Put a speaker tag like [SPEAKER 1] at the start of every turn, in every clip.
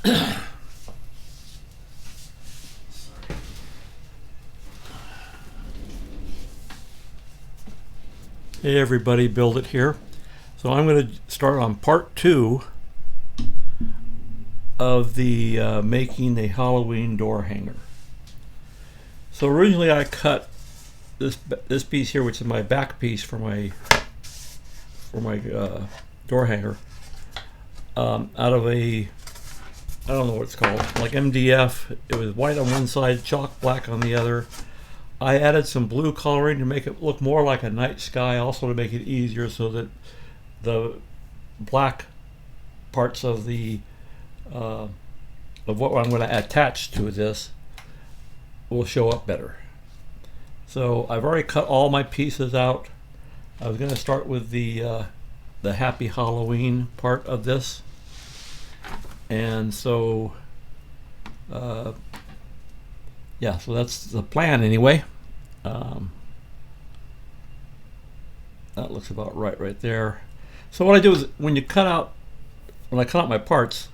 [SPEAKER 1] Hey everybody, Build It here. So I'm going to start on part 2 of the making a Halloween door hanger. So originally I cut this piece here, which is my back piece for my door hanger, out of a, I don't know what it's called, like MDF. It was white on one side, chalk black on the other. I added some blue coloring to make it look more like a night sky, also to make it easier so that the black parts of the of what I'm going to attach to this will show up better. So I've already cut all my pieces out. I was going to start with the Happy Halloween part of this, and so yeah, so that's the plan anyway. That looks about right there. So what I do is when I cut out my parts,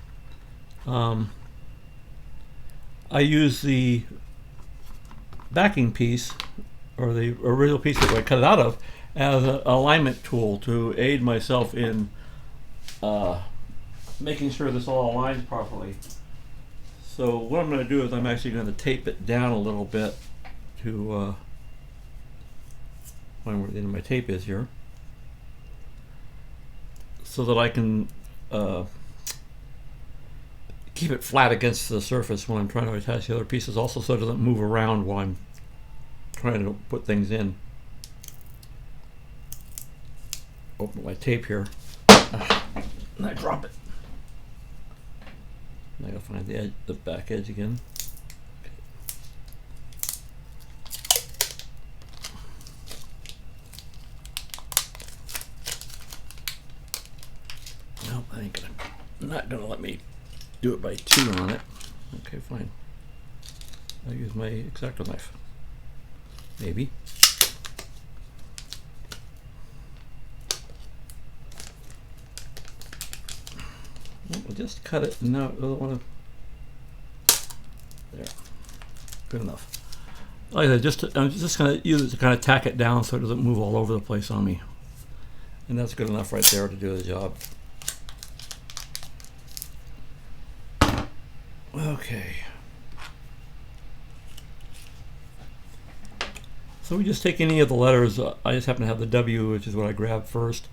[SPEAKER 1] I use the backing piece, or the original piece that I cut it out of, as an alignment tool to aid myself in making sure this all aligns properly. So what I'm going to do is I'm actually going to tape it down a little bit to find where the end of my tape is here, so that I can keep it flat against the surface when I'm trying to attach the other pieces, also so it doesn't move around while I'm trying to put things in. Open my tape here, and I drop it. I gotta find the edge, the back edge again. No, I ain't gonna. Not gonna let me do it by 2 on it. Okay, fine. I'll use my X-Acto knife. Maybe. We'll just cut it. No, I don't want to. There. Good enough. Like I said, I'm just going to use it to kind of tack it down so it doesn't move all over the place on me. And that's good enough right there to do the job. Okay. So we just take any of the letters. I just happen to have the W, which is what I grabbed first.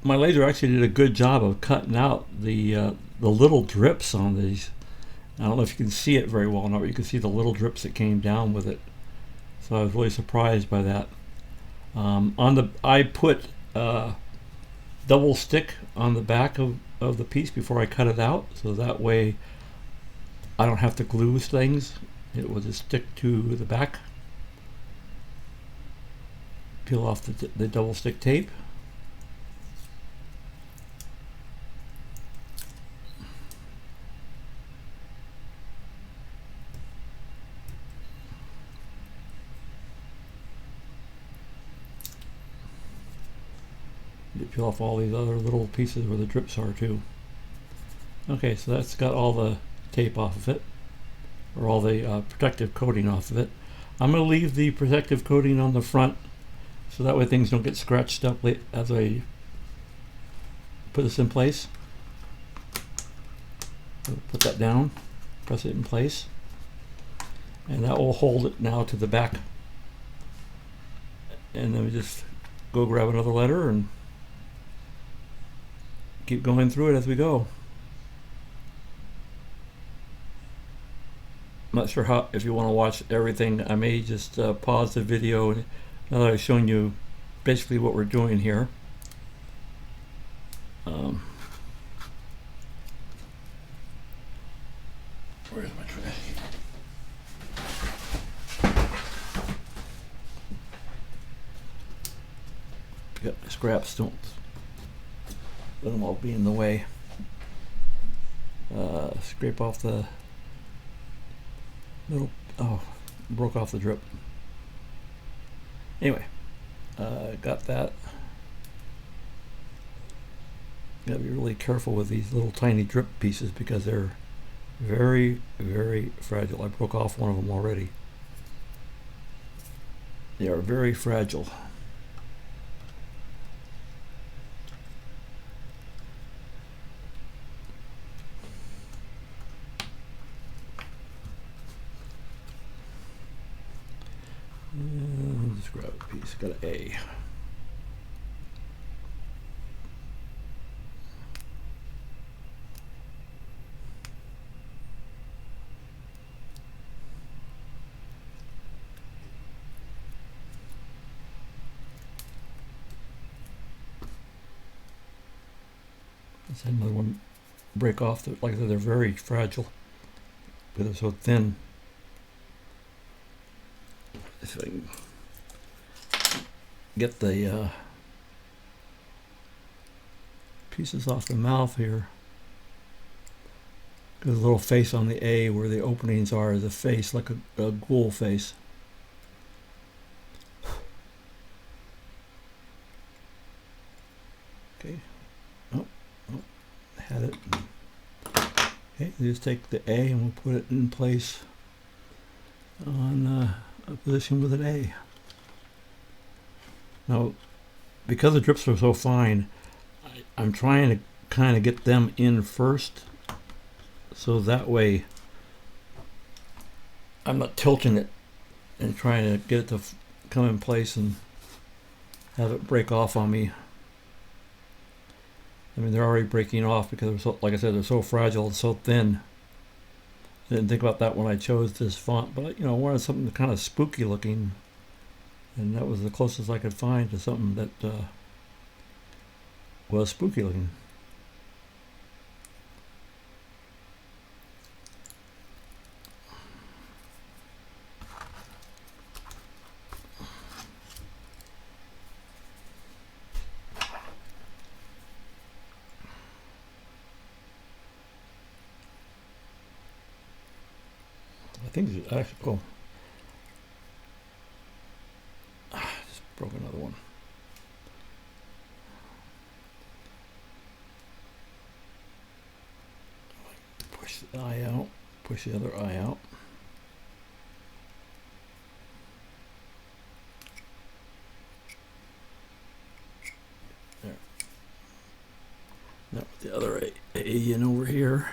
[SPEAKER 1] My laser actually did a good job of cutting out the little drips on these. I don't know if you can see it very well or not, but you can see the little drips that came down with it. So I was really surprised by that. I put double stick on the back of the piece before I cut it out, so that way I don't have to glue things. It will just stick to the back. Peel off the double stick tape. You peel off all these other little pieces where the drips are too. Okay, so that's got all the tape off of it, or all the protective coating off of it. I'm going to leave the protective coating on the front, so that way things don't get scratched up as I put this in place. Put that down, press it in place, and that will hold it now to the back. And then we just go grab another letter and keep going through it as we go. I'm not sure if you want to watch everything. I may just pause the video now that I've shown you basically what we're doing here. Where's my trash can? Got the scraps, don't let them all be in the way. Scrape off the little, broke off the drip. Anyway, got that. Gotta be really careful with these little tiny drip pieces because they're Very, very fragile. I broke off one of them already. They are very fragile. Let's grab a piece. Got an A. Let's have another one break off. Like I said, they're very fragile, but they're so thin. If I can get the pieces off the mouth here. There's a little face on the A where the openings are, the face, like a ghoul face. Okay. Oh, had it. Okay, just take the A and we'll put it in place on a position with an A. Now, because the drips are so fine, I'm trying to kind of get them in first, so that way I'm not tilting it and trying to get it to come in place and have it break off on me. I mean, they're already breaking off because they're so, like I said, they're so fragile and so thin. I didn't think about that when I chose this font, but I wanted something kind of spooky looking, and that was the closest I could find to something that was spooky looking. I think it's actually, just broke another one. Push the eye out, push the other eye out. There. Now with the other A in over here.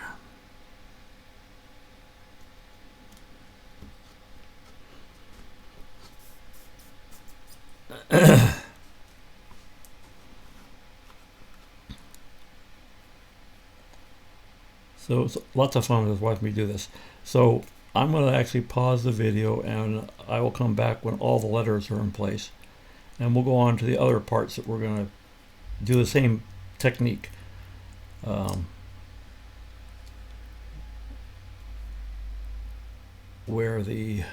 [SPEAKER 1] So it's lots of fun with watching me do this. So I'm going to actually pause the video and I will come back when all the letters are in place. And we'll go on to the other parts that we're going to do the same technique. Where the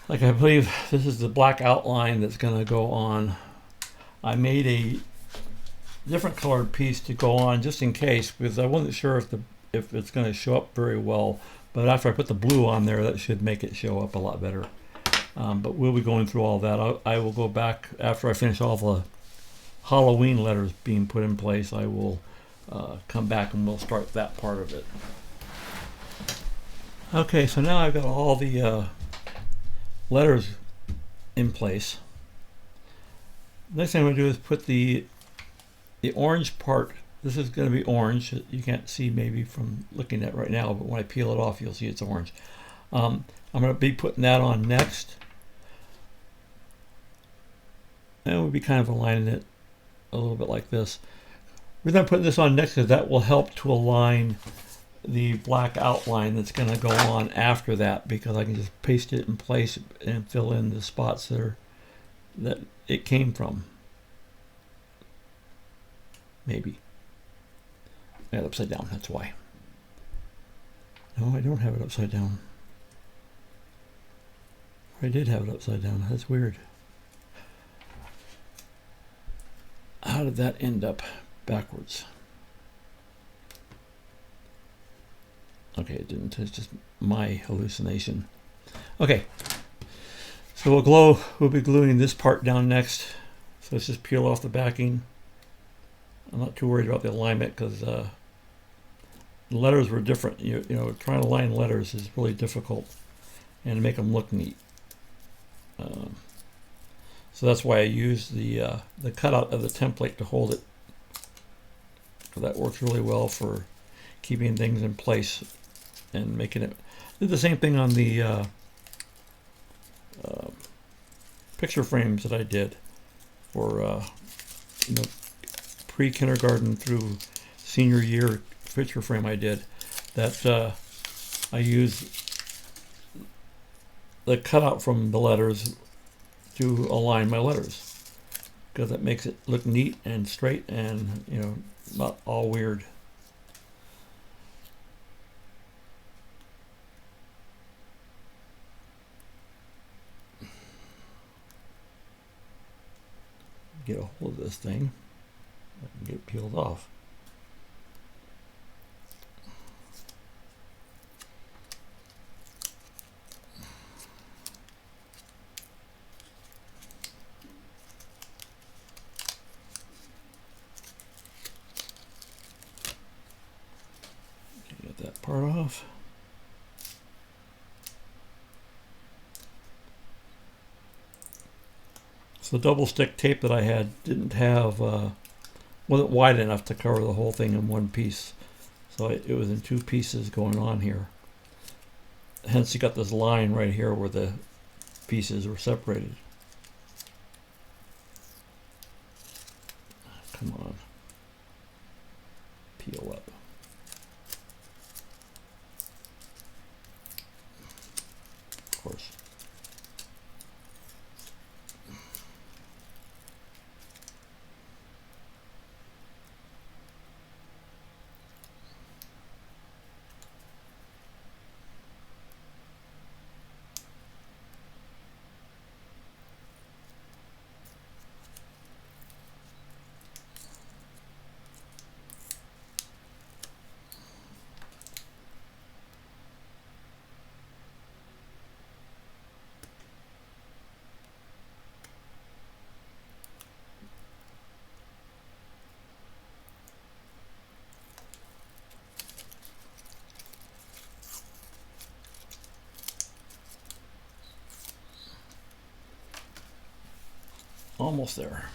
[SPEAKER 1] like I believe this is the black outline that's going to go on. I made a different colored piece to go on just in case, because I wasn't sure if it's going to show up very well. But after I put the blue on there, that should make it show up a lot better. But we'll be going through all that. I will go back after I finish all the Halloween letters being put in place. I will come back and we'll start that part of it. Okay, so now I've got all the letters in place. Next thing I'm going to do is put the orange part. This is going to be orange. You can't see maybe from looking at it right now, but when I peel it off, you'll see it's orange. I'm going to be putting that on next. And we'll be kind of aligning it a little bit like this. We're going to put this on next because that will help to align the black outline that's going to go on after that, because I can just paste it in place and fill in the spots that it came from. Maybe. I got it upside down, that's why. No, I don't have it upside down. I did have it upside down. That's weird. How did that end up backwards? Okay, it didn't. It's just my hallucination. Okay. So we'll be gluing this part down next. So let's just peel off the backing. I'm not too worried about the alignment because the letters were different. You know, trying to line letters is really difficult and make them look neat. So that's why I use the cutout of the template to hold it. So that works really well for keeping things in place and making it. Did the same thing on the picture frames that I did for pre-kindergarten through senior year picture frame I did. That I use the cutout from the letters to align my letters because it makes it look neat and straight and not all weird. Get a hold of this thing and get it peeled off. Get that part off. So the double stick tape that I had wasn't wide enough to cover the whole thing in one piece. So it was in two pieces going on here. Hence you got this line right here where the pieces were separated. Come on. Peel up. Of course. Almost there.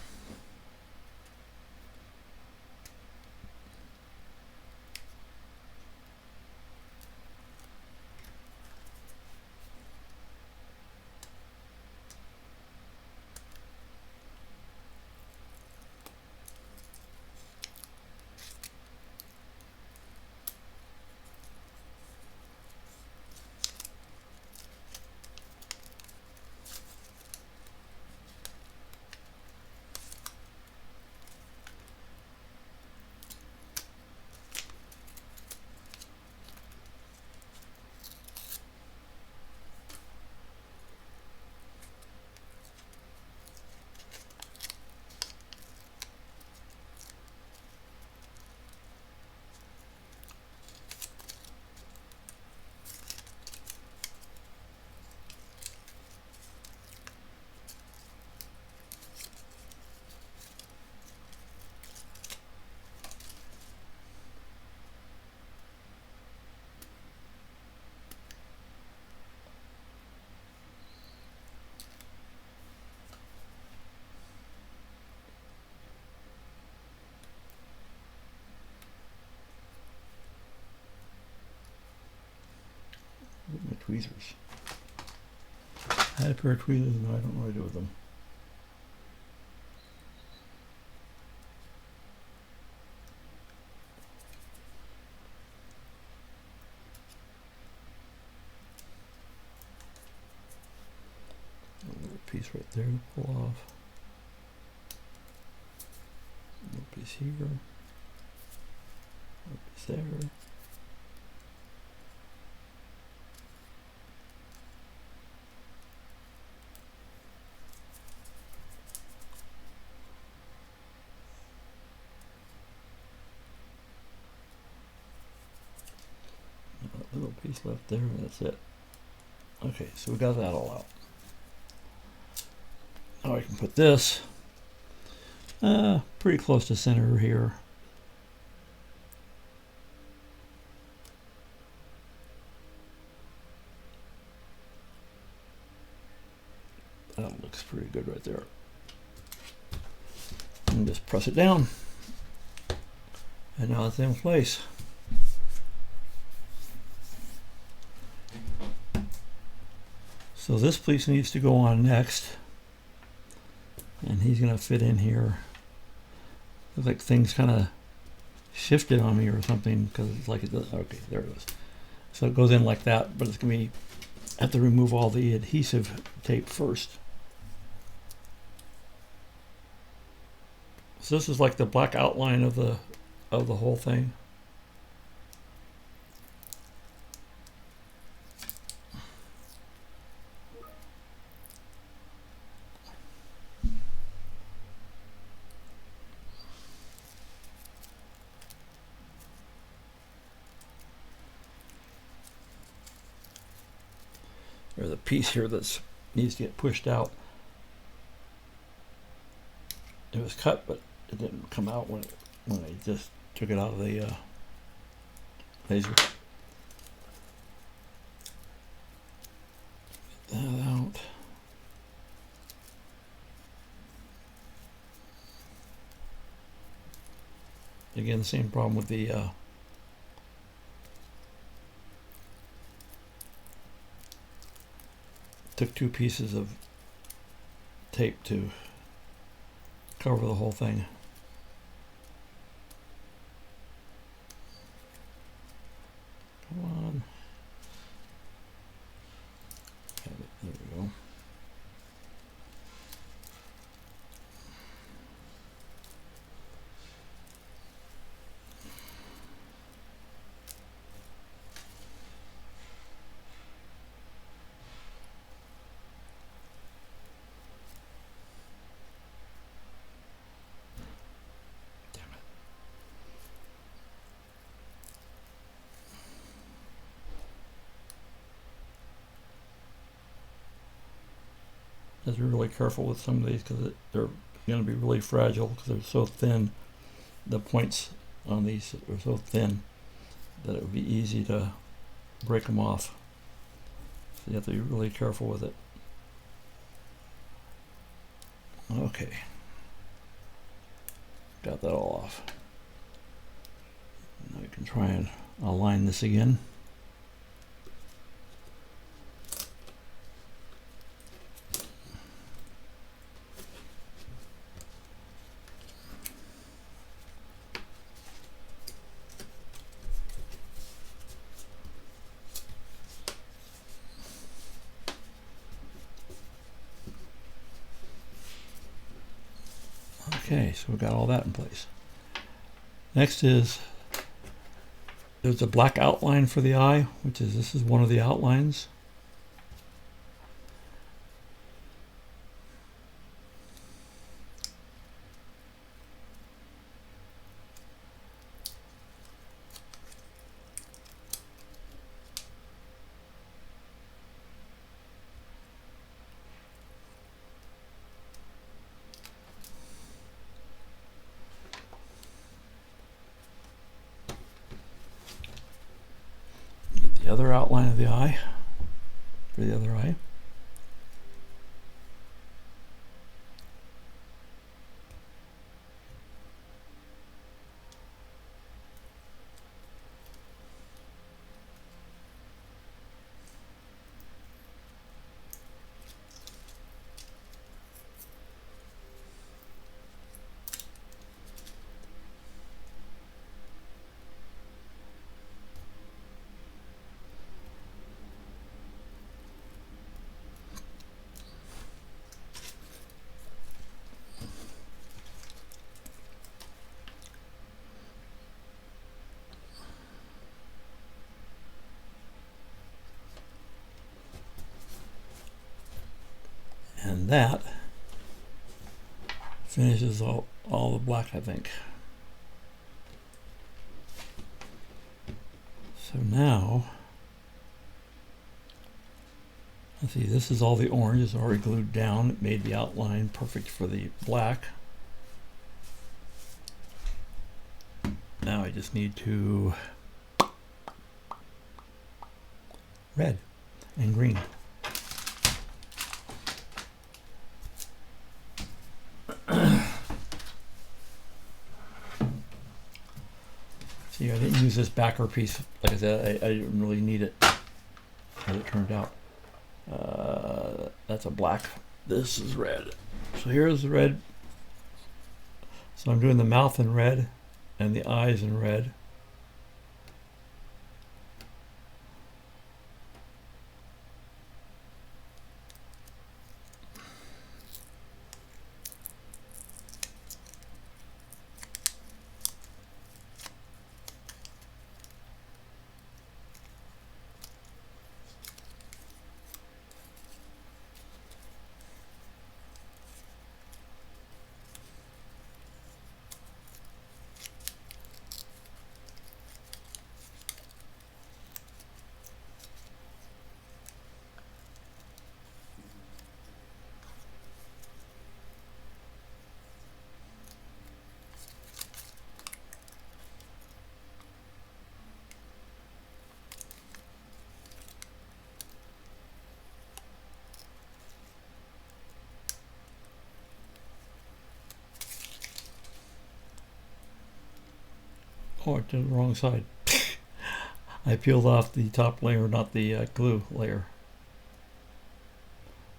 [SPEAKER 1] My tweezers. I had a pair of tweezers and I don't know what to do with them. A little piece right there to pull off. A little piece here. A little piece there. A little piece left there, and that's it. Okay, so we got that all out. Now I can put this pretty close to center here. That looks pretty good right there. And just press it down. And now it's in place. So this piece needs to go on next. And he's going to fit in here. Looks like things kind of shifted on me or something because it's like it does. Okay, there it is. So it goes in like that, but it's going to be, have to remove all the adhesive tape first. So this is like the black outline of the whole thing. There's a piece here that needs to get pushed out. It was cut, but it didn't come out when I just took it out of the laser. Get that out. Again, same problem with the took 2 pieces of tape to cover the whole thing. Come on. There we go. Just be really careful with some of these because they're going to be really fragile because they're so thin. The points on these are so thin that it would be easy to break them off. So you have to be really careful with it. Okay. Got that all off. Now we can try and align this again. Okay, so we've got all that in place. Next is, there's a black outline for the eye, which is, this is one of the outlines. The other outline of the eye for the other eye. And that finishes all the black, I think. So now Let's see, this is all the orange is already glued down. It made the outline perfect for the black. Now I just need to red and green. See, I didn't use this backer piece. Like I said, I didn't really need it as it turned out. That's a black. This is red. So here's the red. So I'm doing the mouth in red and the eyes in red. Oh, I did the wrong side. I peeled off the top layer, not the glue layer.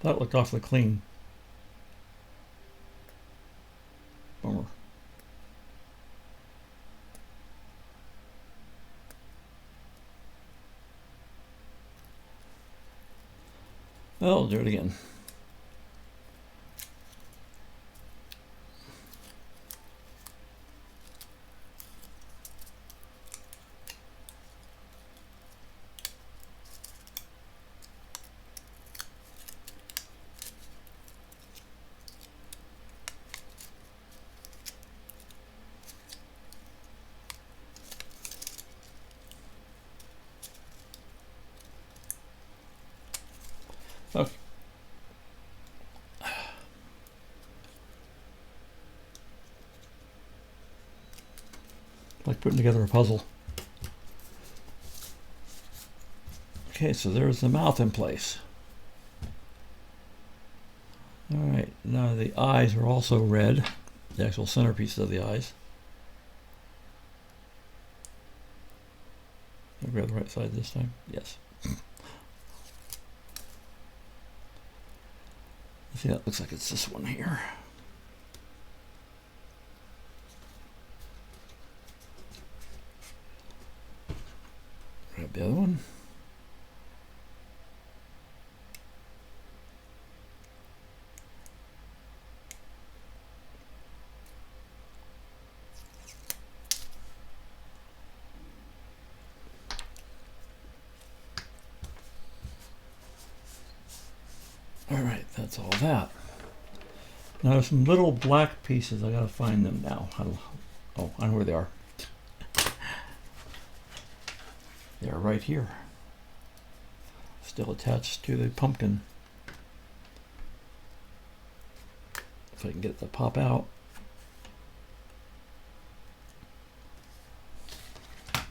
[SPEAKER 1] That looked awfully clean. Bummer. Well, I'll do it again. Okay. Like putting together a puzzle. Okay, so there's the mouth in place. All right, now the eyes are also red, the actual centerpiece of the eyes. Did I grab the right side this time? Yes. See, that looks like it's this one here. Grab the other one. All right, that's all that. Now there's some little black pieces. I gotta find them now. Oh, I know where they are. They are right here. Still attached to the pumpkin. If I can get it to pop out. I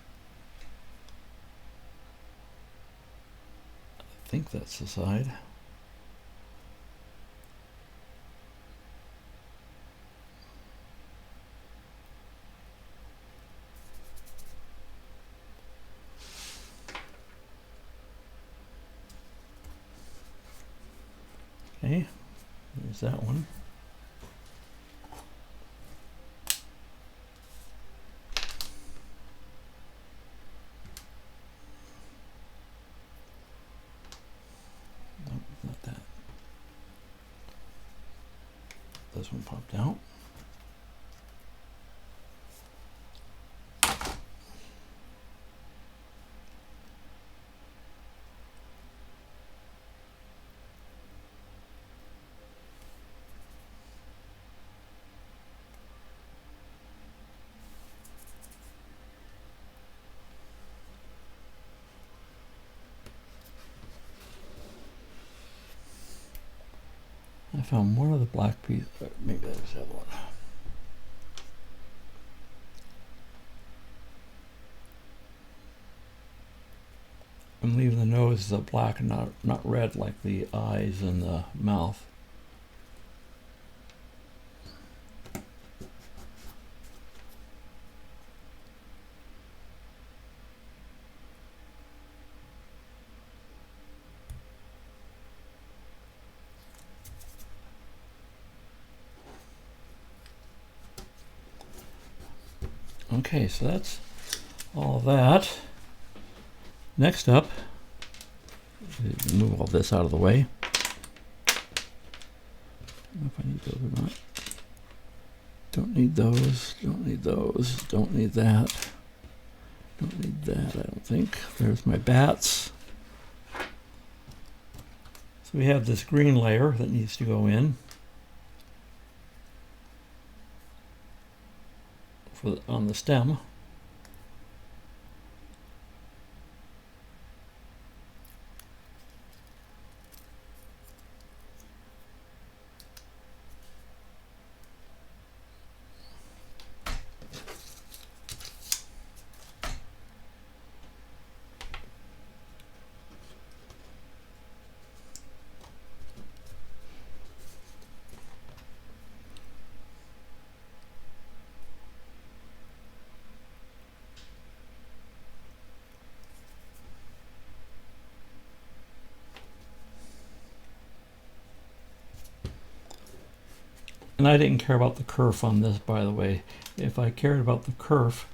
[SPEAKER 1] think that's the side. Okay, there's that one. Nope, not that. This one popped out. I found one of the black piece. Maybe I just have one. I'm leaving the nose black and not red like the eyes and the mouth. Okay, so that's all that. Next up, move all this out of the way. I don't know if I need those or not. Don't need those, don't need those, don't need that. Don't need that, I don't think. There's my bats. So we have this green layer that needs to go in on the stem. And I didn't care about the kerf on this, by the way. If I cared about the kerf,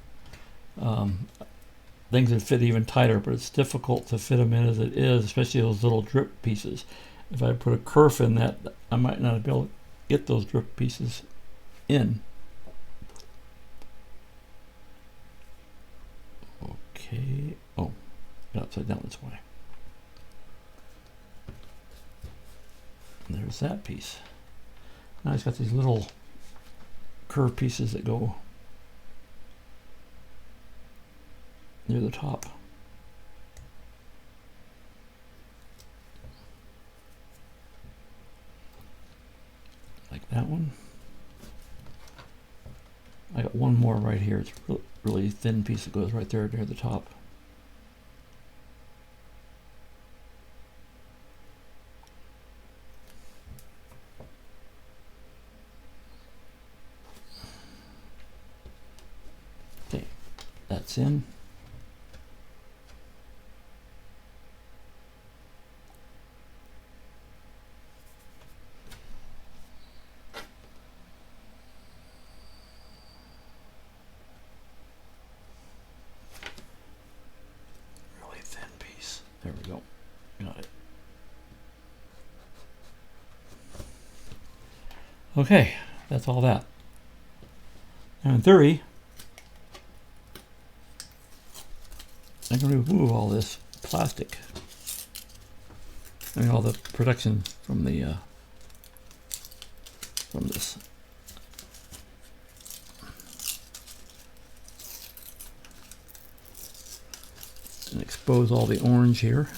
[SPEAKER 1] things would fit even tighter, but it's difficult to fit them in as it is, especially those little drip pieces. If I put a kerf in that, I might not be able to get those drip pieces in. Okay. Oh, got upside down this way. And there's that piece. Now it's got these little curved pieces that go near the top. Like that one. I got one more right here. It's a really thin piece that goes right there near the top. Okay, that's in. Really thin piece. There we go. Got it. Okay, that's all that. Now in theory, I can remove all this plastic. I mean, all the protection from the from this. And expose all the orange here.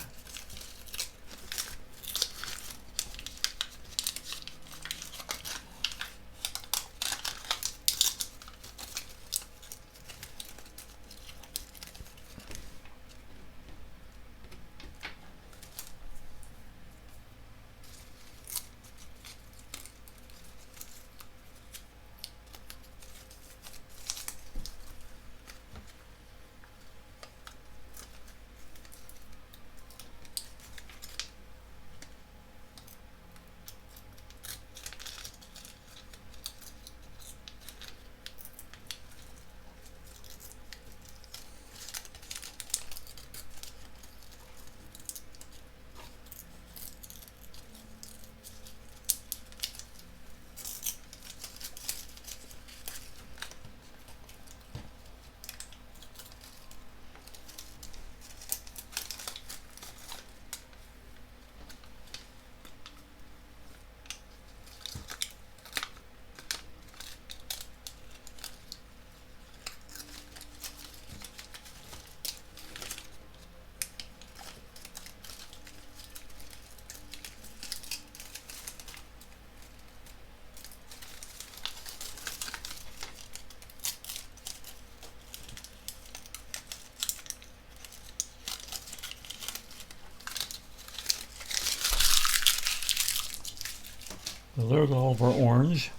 [SPEAKER 1] So there's all of our orange.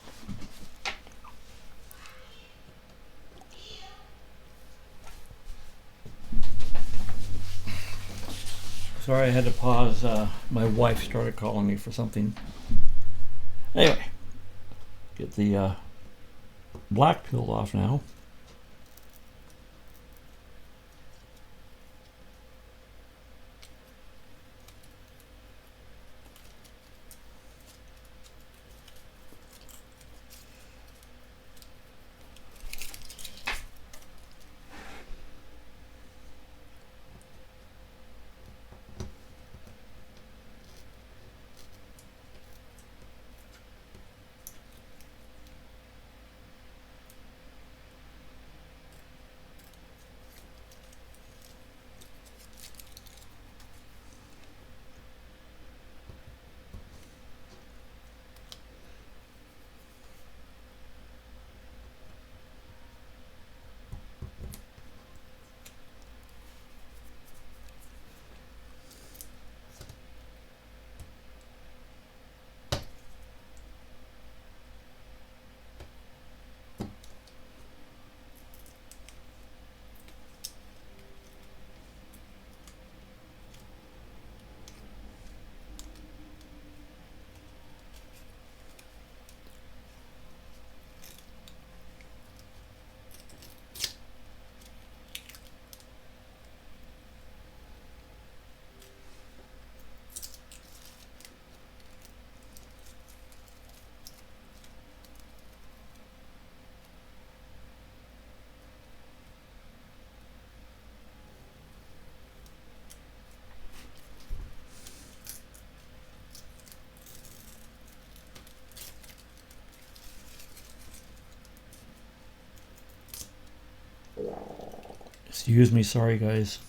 [SPEAKER 1] Sorry I had to pause. My wife started calling me for something. Anyway, get the black peeled off now. Excuse me, sorry guys.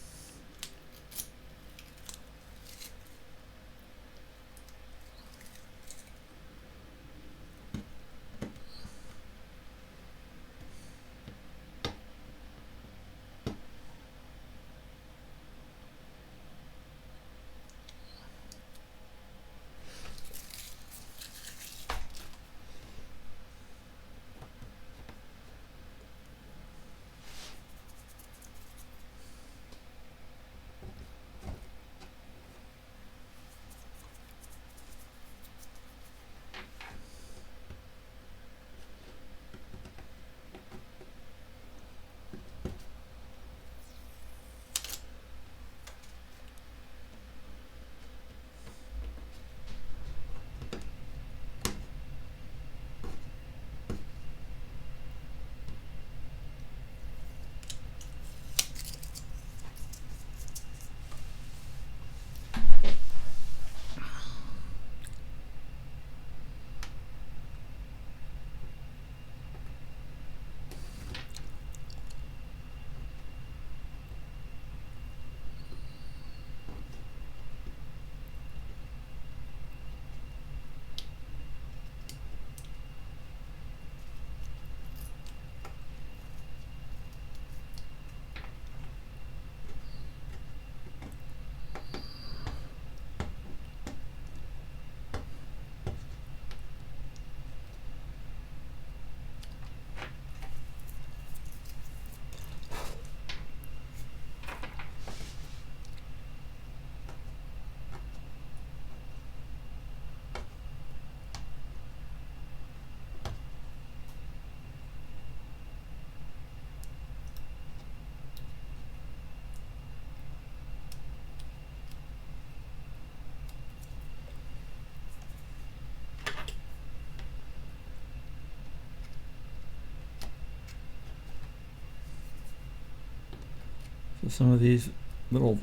[SPEAKER 1] So some of these little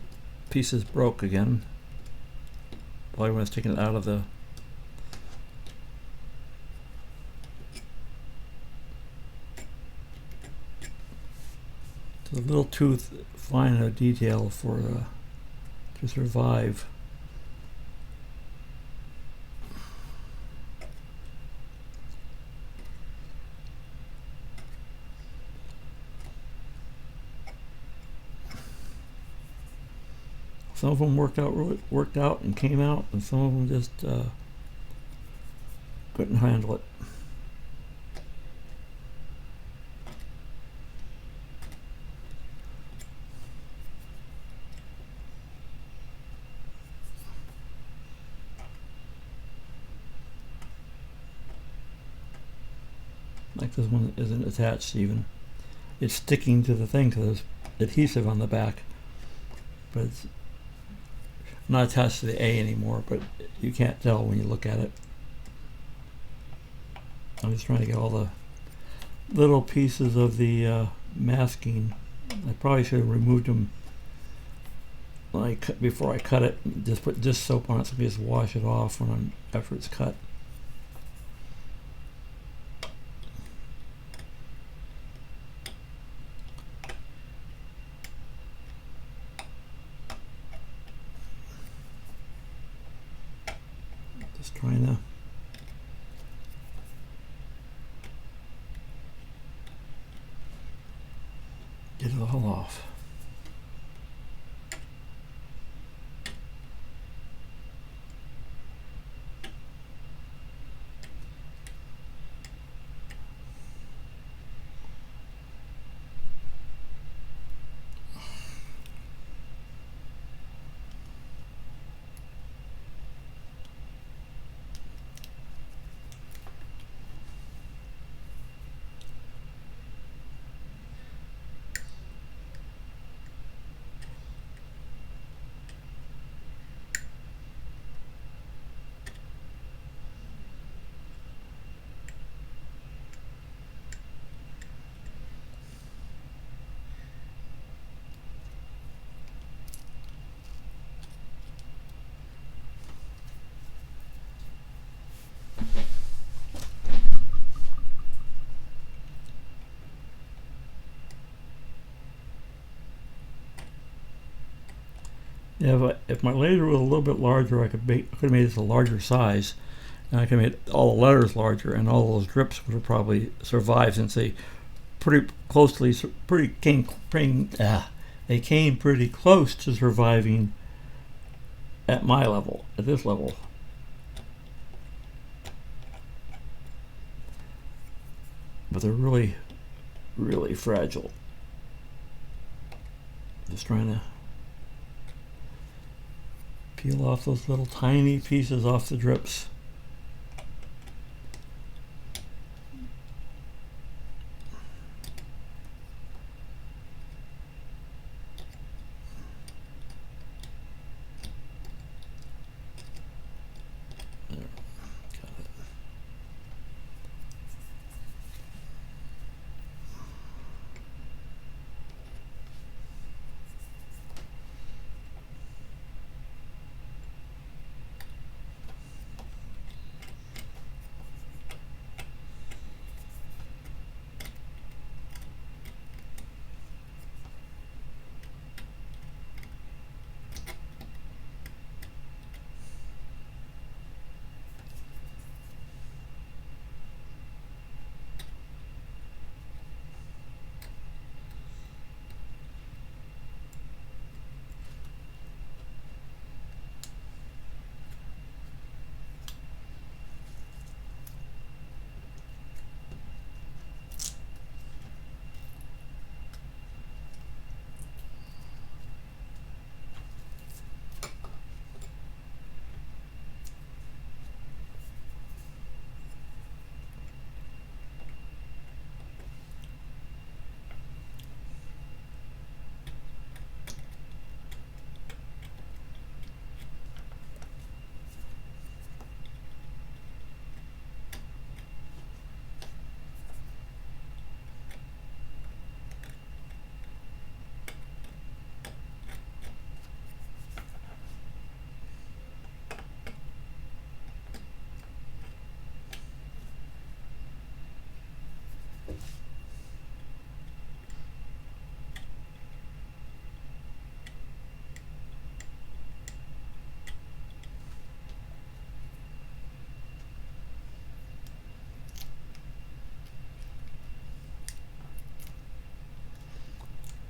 [SPEAKER 1] pieces broke again. Probably when I was taking it out of the it's a little too fine a detail for to survive. Some of them worked out and came out, and some of them just couldn't handle it. Like this one isn't attached even. It's sticking to the thing because there's adhesive on the back, but it's not attached to the A anymore, but you can't tell when you look at it. I'm just trying to get all the little pieces of the masking. I probably should have removed them when before I cut it. Just put dish soap on it so I can just wash it off after it's cut. Just trying to get it all off. Yeah, if my laser was a little bit larger, I could have made this a larger size, and I could have made all the letters larger, and all those drips would have probably survived since they they came pretty close to surviving at my level, at this level. But they're really, really fragile. Just trying to peel off those little tiny pieces off the drips. There, got it.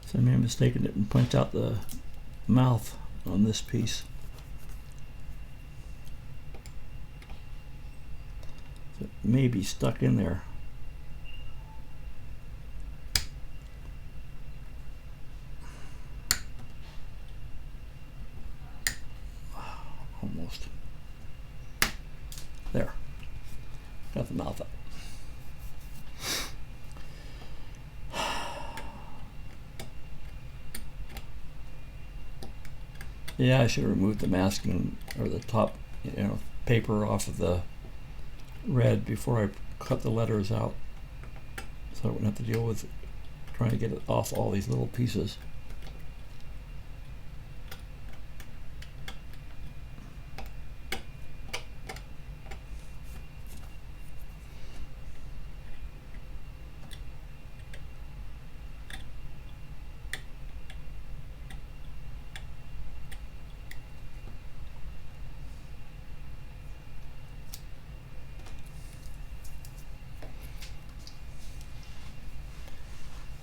[SPEAKER 1] So I made a mistake and didn't punch out the mouth on this piece. It may be stuck in there. Almost. There. Got the mouth up. Yeah, I should have removed the masking or the top, paper off of the red before I cut the letters out, so I wouldn't have to deal with trying to get it off all these little pieces.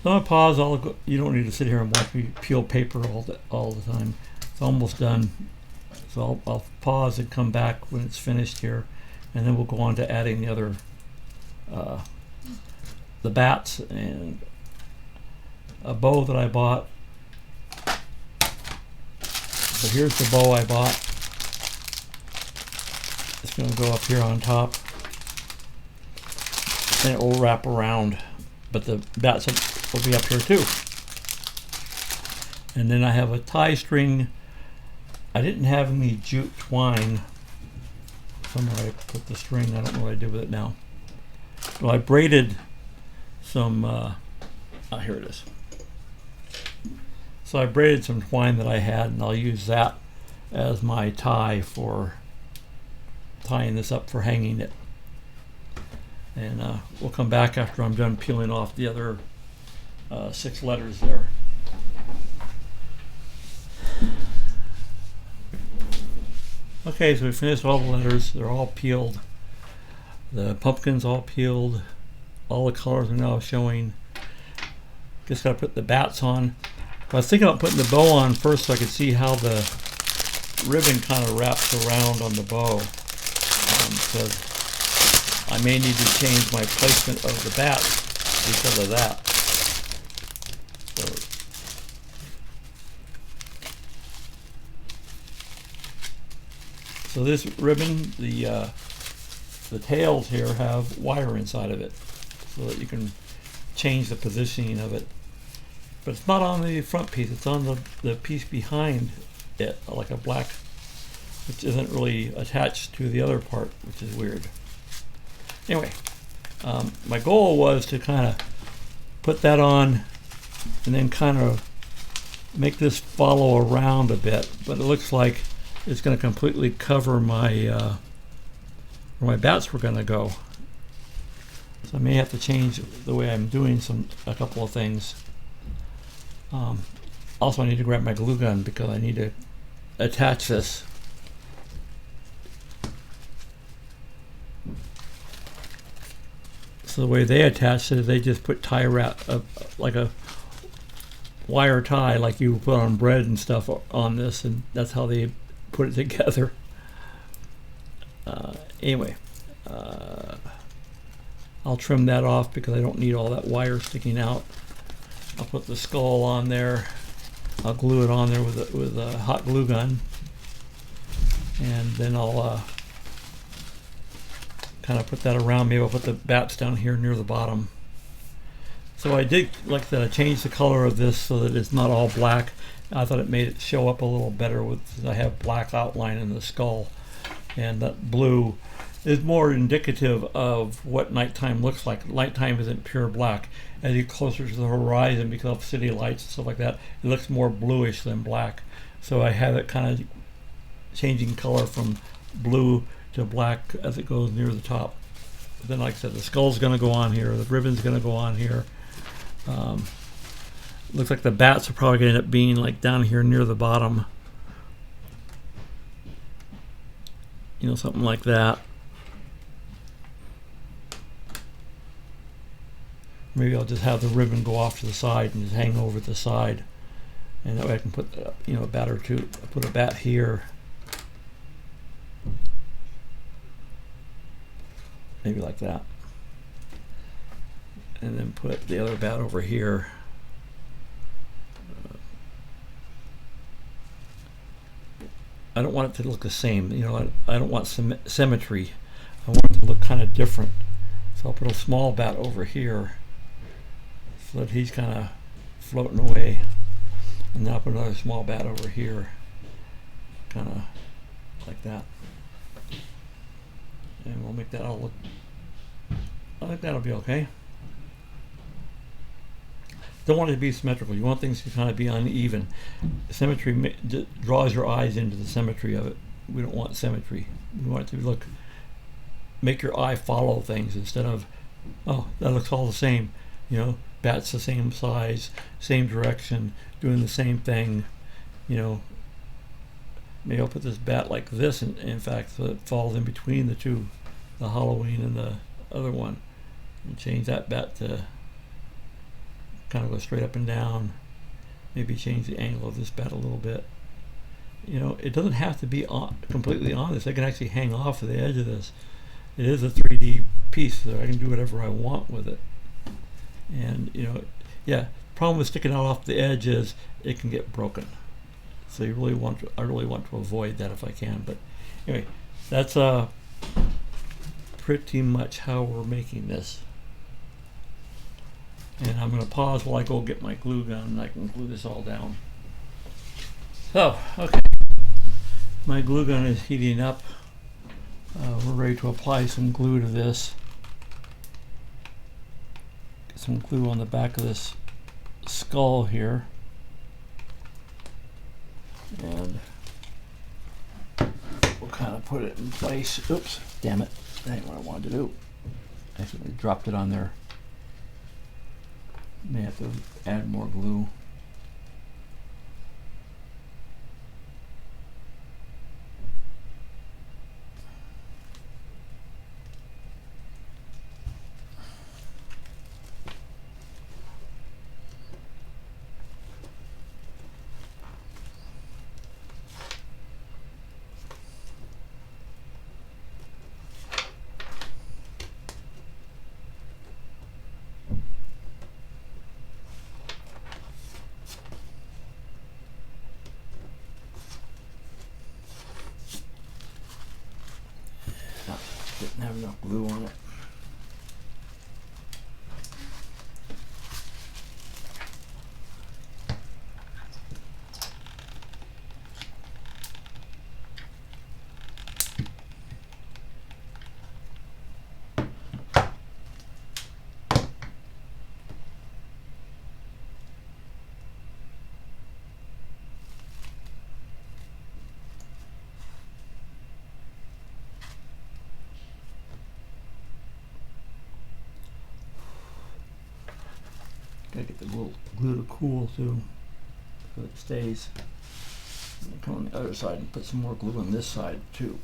[SPEAKER 1] So I'm gonna pause. You don't need to sit here and watch me peel paper all the time. It's almost done. So I'll pause and come back when it's finished here, and then we'll go on to adding the other, the bats and a bow that I bought. So here's the bow I bought. It's gonna go up here on top, and it will wrap around, but the bats will be up here too. And then I have a tie string. I didn't have any jute twine. Somewhere I put the string. I don't know what I did with it now. Well, I braided some, here it is. So I braided some twine that I had, and I'll use that as my tie for tying this up for hanging it. And we'll come back after I'm done peeling off the other 6 letters there. Okay, so we finished all the letters. They're all peeled. The pumpkin's all peeled. All the colors are now showing. Just gotta put the bats on. I was thinking about putting the bow on first so I could see how the ribbon kind of wraps around on the bow. Because I may need to change my placement of the bats because of that. So this ribbon, the tails here have wire inside of it, so that you can change the positioning of it. But it's not on the front piece; it's on the piece behind it, like a black, which isn't really attached to the other part, which is weird. Anyway, my goal was to kind of put that on and then kind of make this follow around a bit, but it looks like it's going to completely cover my where my bats were going to go. So I may have to change the way I'm doing a couple of things. Also, I need to grab my glue gun because I need to attach this. So the way they attach it is they just put tie wrap, like a wire tie like you put on bread and stuff on this, and that's how they put it together. Anyway, I'll trim that off because I don't need all that wire sticking out. I'll put the skull on there. I'll glue it on there with a hot glue gun, and then I'll kind of put that around. Maybe I'll put the bats down here near the bottom. So I did, like I said, I changed the color of this so that it's not all black. I thought it made it show up a little better with I have black outline in the skull, and that blue is more indicative of what nighttime looks like. Nighttime isn't pure black. As you get closer to the horizon, because of city lights and stuff like that, it looks more bluish than black. So I have it kind of changing color from blue to black as it goes near the top. But then, like I said, the skull's going to go on here. The ribbon's going to go on here. Looks like the bats are probably going to end up being like down here near the bottom. You know, something like that. Maybe I'll just have the ribbon go off to the side and just hang over the side, and that way I can put a bat or two. I'll put a bat here. maybe like that. And then put the other bat over here. I don't want it to look the same. You know, I don't want symmetry. I want it to look kind of different. So I'll put a small bat over here so that he's kind of floating away. And then I'll put another small bat over here, kind of like that. And we'll make that all look, I think that'll be okay. Don't want it to be symmetrical. You want things to kind of be uneven. Symmetry draws your eyes into the symmetry of it. We don't want symmetry. We want it to look, make your eye follow things instead of, oh, that looks all the same. You know, bat's the same size, same direction, doing the same thing. You know, maybe I'll put this bat like this, and in fact, so it falls in between the two, the Halloween and the other one, and change that bat to kind of go straight up and down. Maybe change the angle of this bat a little bit. You know, it doesn't have to be completely on this. I can actually hang off of the edge of this. It is a 3D piece, so I can do whatever I want with it. And, you know, yeah, problem with sticking out off the edge is it can get broken. So you really want to, I really want to avoid that if I can. But anyway, that's pretty much how we're making this. And I'm going to pause while I go get my glue gun and I can glue this all down. So, okay. My glue gun is heating up. We're ready to apply some glue to this. Get some glue on the back of this skull here. And we'll kind of put it in place. Oops, damn it. That ain't what I wanted to do. I accidentally dropped it on there. May have to add more glue. Didn't have enough glue on it. Gotta get the glue to cool too, so it stays. And come on the other side and put some more glue on this side too.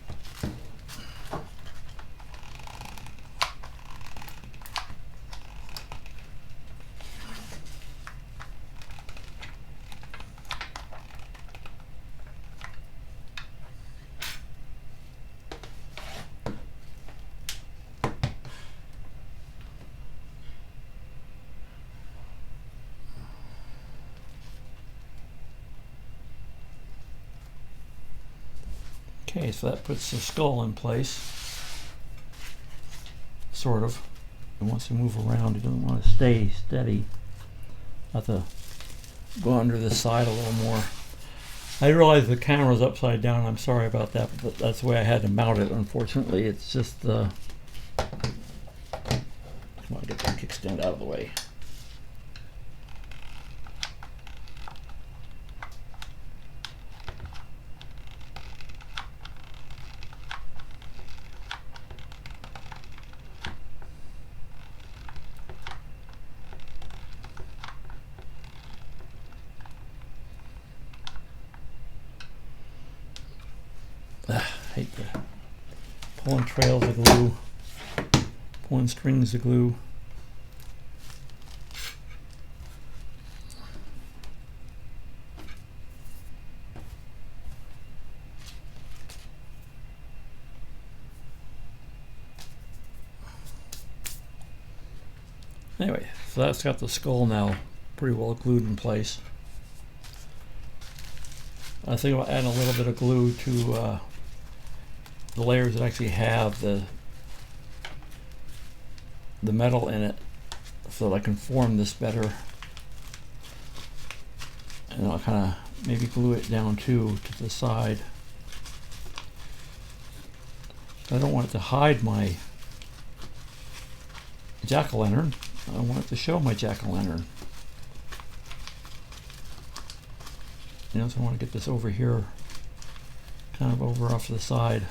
[SPEAKER 1] Okay, so that puts the skull in place, sort of. It wants to move around, it doesn't want to stay steady. I'll have to go under this side a little more. I realize the camera's upside down, I'm sorry about that, but that's the way I had to mount it. Unfortunately, it's just, come on, get that kickstand out of the way. Hate the pulling trails of glue, pulling strings of glue. Anyway, so that's got the skull now pretty well glued in place. I think I'll add a little bit of glue to the layers that actually have the metal in it, so that I can form this better. And I'll kind of maybe glue it down too to the side. I don't want it to hide my jack-o'-lantern. I want it to show my jack-o'-lantern. You know, so I want to get this over here, kind of over off to the side.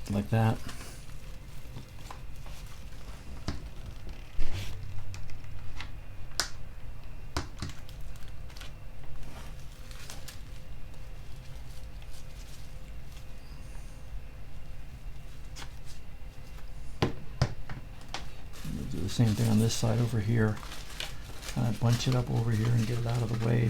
[SPEAKER 1] Like that. Do the same thing on this side over here. Kind of bunch it up over here and get it out of the way.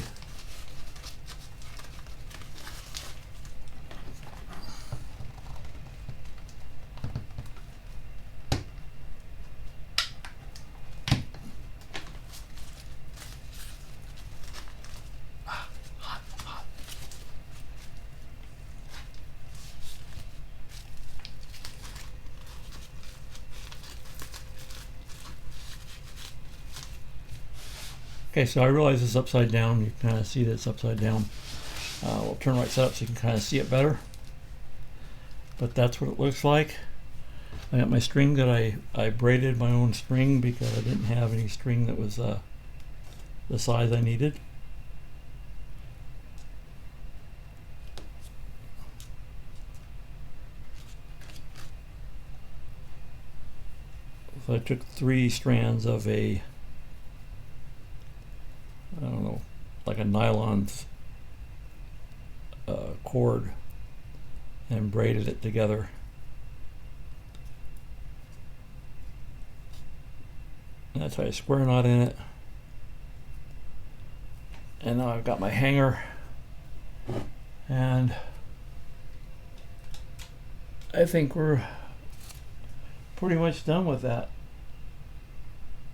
[SPEAKER 1] Okay, so I realize it's upside down. You can kind of see that it's upside down. We'll turn right side up so you can kind of see it better. But that's what it looks like. I got my string that I braided my own string because I didn't have any string that was the size I needed. So I took 3 strands of a, I don't know, like a nylon cord, and braided it together. And I tied a square knot in it. And now I've got my hanger, and I think we're pretty much done with that,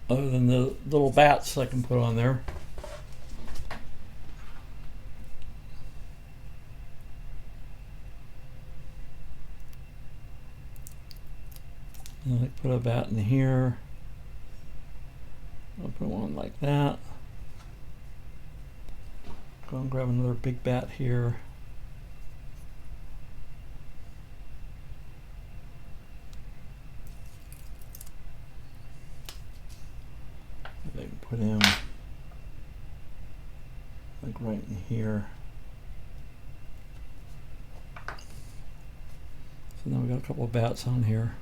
[SPEAKER 1] other than the little bats I can put on there. And I put a bat in here. I'll put one like that. Go and grab another big bat here. I can put him like right in here. So now we got a couple of bats on here.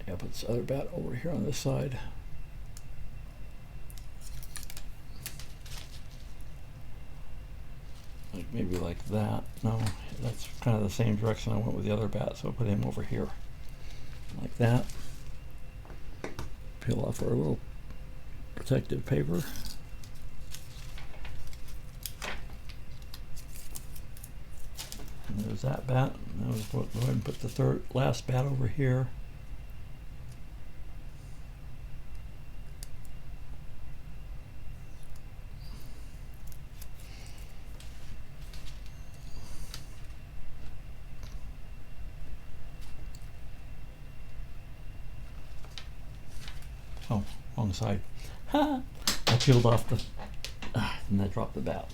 [SPEAKER 1] Yeah, put this other bat over here on this side. Like maybe like that. No, that's kind of the same direction I went with the other bat, so I'll put him over here. Like that. Peel off our little protective paper. And there's that bat. Now we'll go ahead and put the last bat over here. Oh, wrong side. I peeled off the, and I dropped the bat.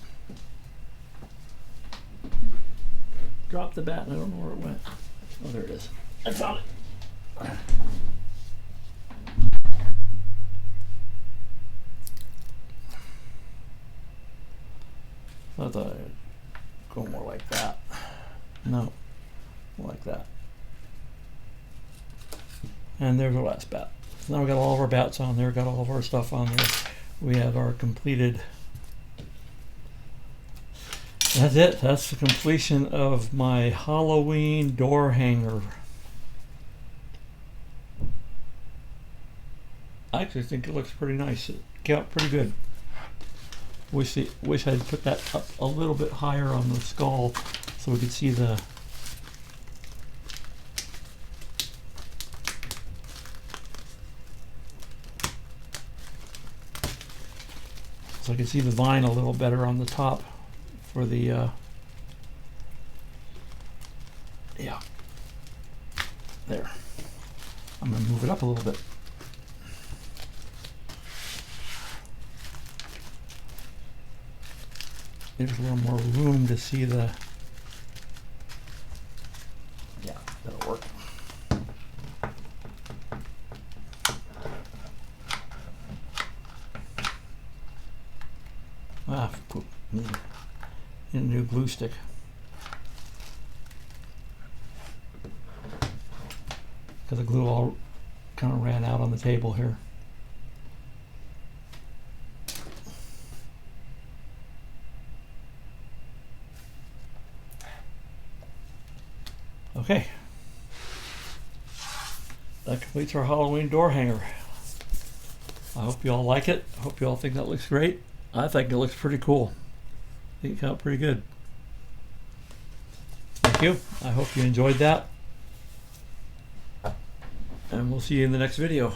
[SPEAKER 1] Dropped the bat and I don't know where it went. Oh, there it is. I found it. I thought I'd go more like that. No, more like that. And there's our last bat. So now we got all of our bats on there, got all of our stuff on there. We have our completed That's it. That's the completion of my Halloween door hanger. I actually think it looks pretty nice. It came out pretty good. Wish I'd put that up a little bit higher on the skull so we could see the so I can see the vine a little better on the top for the yeah. There. I'm gonna move it up a little bit. There's a little more room to see the. Yeah, that'll work. Ah, need a new glue stick. Because the glue all kind of ran out on the table here. Okay. That completes our Halloween door hanger. I hope you all like it. I hope you all think that looks great. I think it looks pretty cool. I think it came out pretty good. Thank you. I hope you enjoyed that. And we'll see you in the next video.